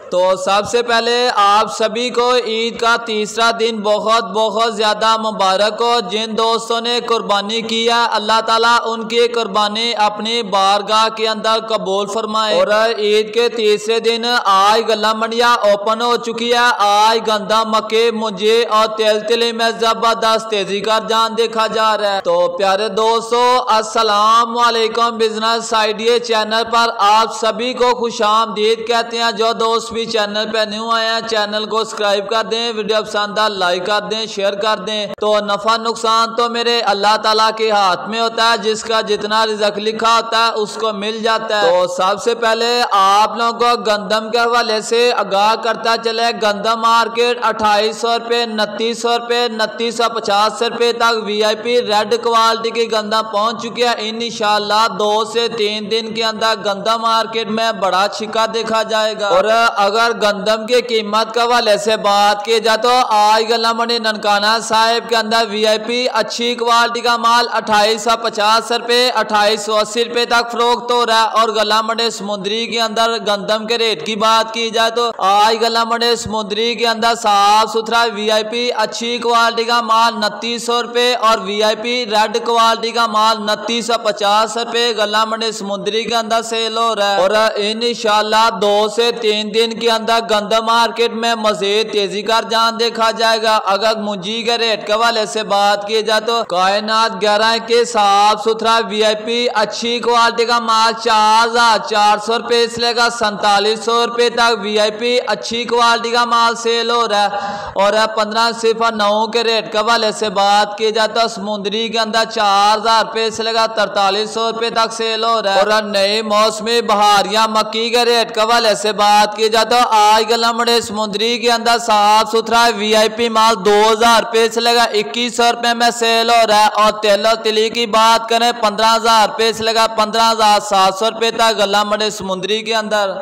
तो सबसे पहले आप सभी को ईद का तीसरा दिन बहुत बहुत ज़्यादा मुबारक हो। जिन दोस्तों ने कुर्बानी किया अल्लाह ताला उनकी कुर्बानी अपनी बारगाह के अंदर कबूल फरमाए। और ईद के तीसरे दिन आज गला मंडिया ओपन हो चुकी है। आज गंदा मक्के मुझे और तेल तिली में जबरदस्त तेजी का जान देखा जा रहा है। तो प्यारे दोस्तों अस्सलाम वालेकुम, बिजनेस आइडिया चैनल पर आप सभी को खुशामदीद कहते हैं। जो दोस्त भी चैनल पे न्यू आए हैं चैनल को सब्सक्राइब कर दें, वीडियो पसंद आ लाइक कर दें, शेयर कर दें। तो नफा नुकसान तो मेरे अल्लाह ताला के हाथ में होता है, जिसका जितना रिज़्क लिखा होता है उसको मिल जाता है। तो सबसे पहले आप लोगों को गंदम के हवाले से आगाह करता चले। गंदम मार्केट 2800 रुपये, 2900 रुपये, 2950 रुपये तक VIP रेड क्वालिटी की गंदम पहुंच चुकी है। इंशाल्लाह 2 से 3 दिन के अंदर गंदम मार्केट में बड़ा छिका देखा जाएगा। और अगर गंदम की कीमत के हवाले से बात की जाए तो आज गला मंडी ननकाना साहिब के अंदर VIP अच्छी क्वालिटी का माल 2850 रुपये, 2880 रुपये तक फरोख्त हो रहा है। और गला मंडी समुद्री के अंदर गंदम के रेट की बात की जाए तो आज गला मंडी समुद्री के अंदर साफ सुथरा VIP अच्छी क्वालिटी का माल 2900 रुपये और VIP रेड क्वालिटी का माल 2950 रुपये गला मंडी समुद्री के अंदर सेल हो रहा है। और इंशाल्लाह 2 से 3 दिन के अंदर गंदम मार्केट में मजीद तेजी का रुझान देखा जाएगा। अगर मुंजी के रेट के हवाले से बात की जाए तो कायनात 11 के साफ सुथरा VIP अच्छी क्वालिटी का माल 4400 रुपये से लेकर 4700 रुपये तक VIP अच्छी क्वालिटी का माल सेल हो रहा है। और 1509 के रेट के हवाले से बात की जाए तो समुद्री के अंदर 4000 रुपये से लेकर 4300 रुपये तक सेल हो रहा है। और नई मौसमी बहारिया मक्की के रेट के हवाले से बात की जाए तो आज गला मंडी समुद्री के अंदर साफ सुथरा VIP माल 2000 रुपये से लेकर 2100 रुपये में सेल हो रहा है। और तेलो तिली की बात करें 15000 रुपये से लेकर 15700 रुपये तक गला मंडी समुद्री के अंदर